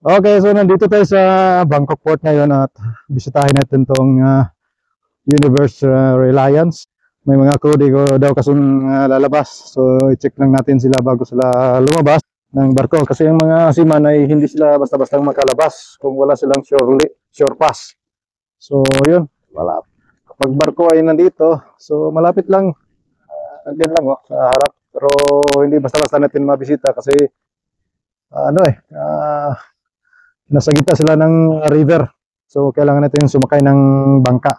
Okay, so nandito tayo sa Bangkok Port ngayon at bisitahin natin tong Universe Reliance. May mga crew daw kasing lalabas. So i-check lang natin sila bago sila lumabas ng barko. Kasi yung mga seaman ay hindi sila basta-basta makalabas kung wala silang shore pass. So yun, wala. Kapag barko ay nandito, so malapit lang, andyan lang sa harap. Pero hindi basta-basta natin mabisita kasi nasa gitna sila ng river. So kailangan natin sumakay ng bangka.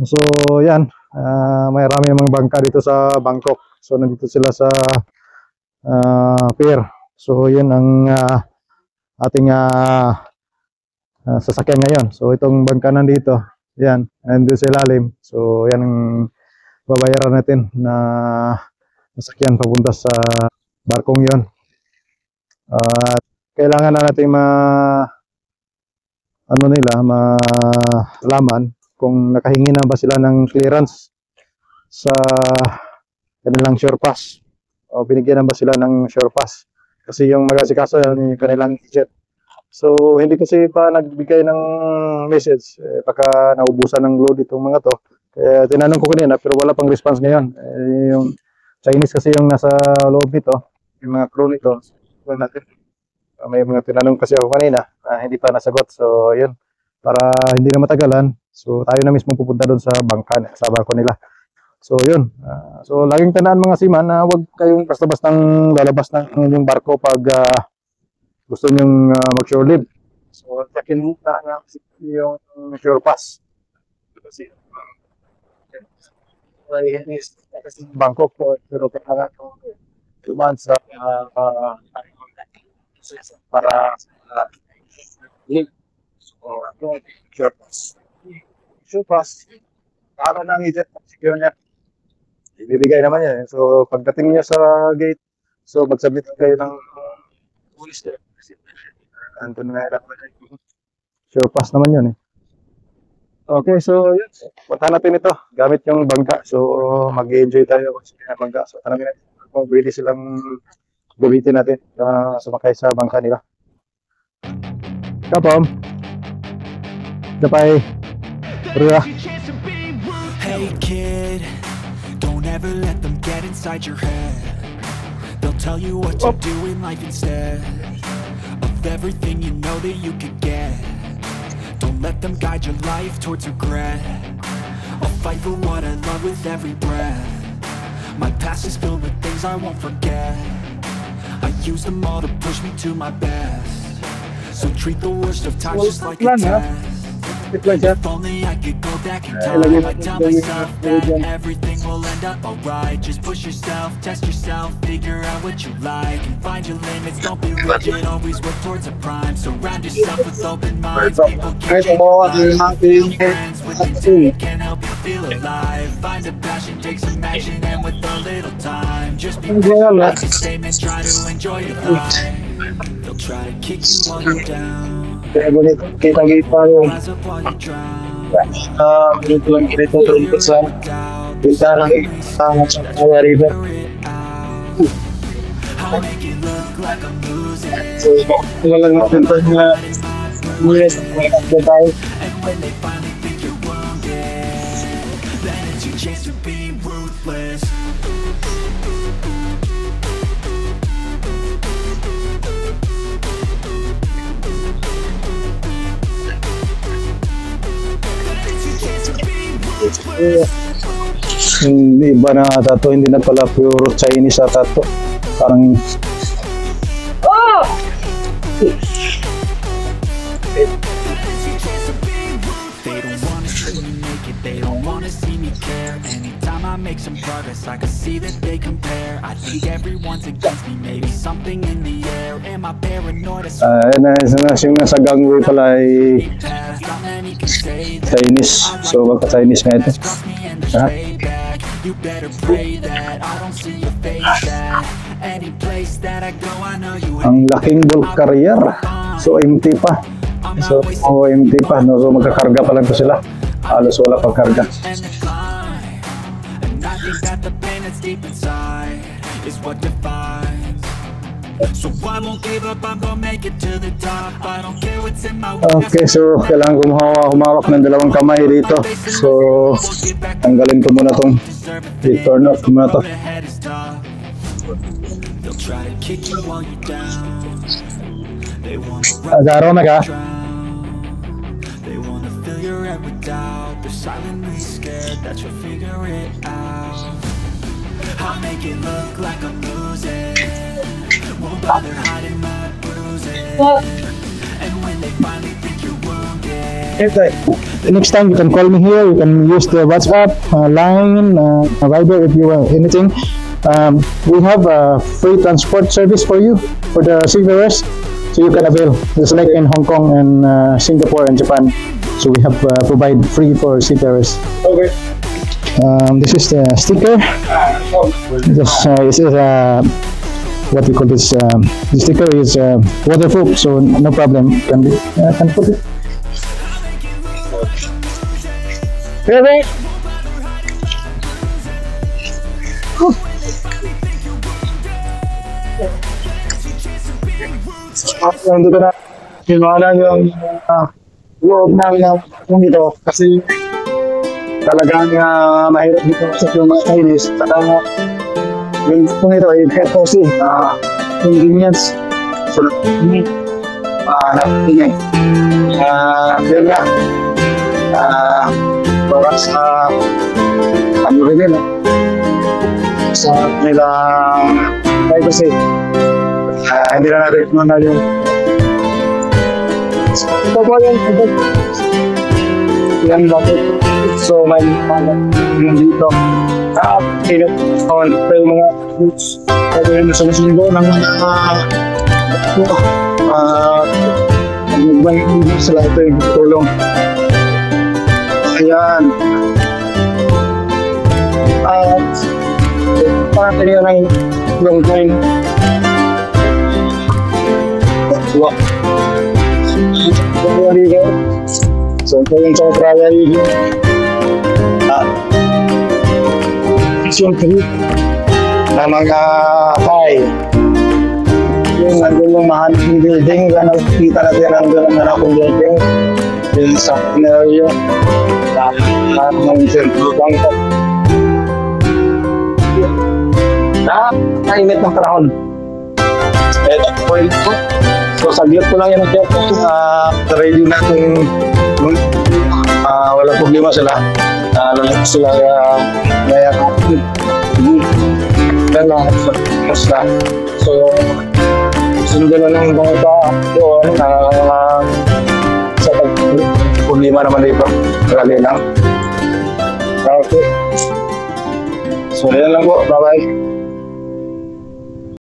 So yan, marami namang bangka dito sa Bangkok. So nandito sila sa pier. So yun ang ating sasakyan ngayon. So itong bangka nandito, yan, nandito sa ilalim. So yan ang babayaran natin na sasakyan papunta sa barkong yon. Kailangan na natin malaman kung nakahingi na ba sila ng clearance sa kanilang shore pass o binigyan na ba sila ng shore pass kasi yung mag-asikaso yung kanilang jet. So hindi kasi pa nagbigay ng message baka naubusan ng load itong mga to. Kaya tinanong ko kanina pero wala pang response ngayon. Yung Chinese kasi yung nasa loob nito, yung mga crew nito. So natin may mga tinanong kasi ako kanina, hindi pa nasagot. So, yun. Para hindi na matagalan, so tayo na mismo pupunta doon sa bangka, sa barko nila. So, yun. So, laging tandaan mga seaman na huwag kayong basta-bastang lalabas ng inyong barko pag gusto nyong mag-shore leave. So, checkin mo na yung shore pass. Kasi, Bangkok po, pero kailangan tumaan sa para shore pass para nang i-jet secure niya, ibibigay naman yan. So pagdating niya sa gate, so mag-submit kayo ng police there. Andun na shore pass naman yun Okay, so yun, punta natin ito gamit yung bangka. So mag-enjoy tayo sa bangka. So tanongin natin kung pwede silang gamitin natin sumakay sa bangka nila. Kapom. Kapay. Bro. Hey kid, don't ever let them get inside your head. They'll tell you what to do in life instead of everything you know that you could get. Don't let them guide your life towards regret. I'll fight for what I love with every breath. My past is filled with things I won't forget. I use them all to push me to my best. So treat the worst of times just like a test. If only I could go back in time, I'd tell myself that everything will end up alright. Just push yourself, test yourself, figure out what you like, and find your limits, don't be rigid, always work towards a prime. Surround yourself with open minds, people can change friends with intent can help you feel alive. Find a passion, take some action, and with a little time, just be like a statement, try to enjoy your life. They'll try to kick you while you're down. Kita-kita yung ganito dito sa kita ng Kaya River. So, wala lang natin ito na muli sa mga tayo. Hindi iba na ata to, hindi na pala pure Chinese ata to. Parang They don't wanna see me make it, they don't wanna see me care. Anytime I make some progress, I can see that they compare. I think everyone's against me, maybe something in the air. Am I paranoid? yung nasa gangway pala ay Chinese. So baka Chinese nga ito. You better pray that I don't see your face at any place that I go. I know you. Ang laking bulk carrier. So empty pa. So empty pa. No? So magkakarga pa lang to sila. Halos wala pang karga. And I think that the pain that's deep inside is what defines So I won't give up, I'm gonna make it to the top. I don't care what's in my way. Okay, so kailangan ko humawak ng dalawang kamay dito. So, tanggalin ko muna tong i-turn off ko muna to. They'll try to kick you while you're down. They wanna Agaro na ka? They wanna fill your head with doubt. They're silently scared that you'll figure it out. I'll make it look like I'm losing. Won't bother hiding my bruises. And when they finally think you're wounded, Next time you can call me here. You can use the WhatsApp, line, Viber if you want anything. We have a free transport service for you for the seafarers, so you can avail. Just like in Hong Kong and Singapore and Japan, so we have provide free for seafarers. Okay. This is the sticker. This is what we call this. The sticker is waterproof, so no problem. Can put it. Really? Nandito na kinuha yung loob ng ito kasi talagang mahirap dito sa yung mga Chinese. Yung kung ito ay FOC, convenience. So, napingay. Yun nga. Para sa ano rin nila. Sa nilang privacy. Hindi na natin kung ano yung ito po yung bakit. So may yung dito pinag yung mga fruits pwede rin sa masinggo ng may sila ito yung tulong. Ayan parang nyo ng long time. Wow. So ito yung sa primary siyempre na mga high yung nandun yung mahaling building na nakikita natin ang gano'n akong building yung sa scenario na ng sentro bangko na kainit ng panahon. Ito po ito. So saglit ko lang yan ready natin walang problema sila lalaki sila gaya dan lang sila. So sunod na lang mga doon sa problema naman dito marami lang. Okay, so yan lang po, bye bye.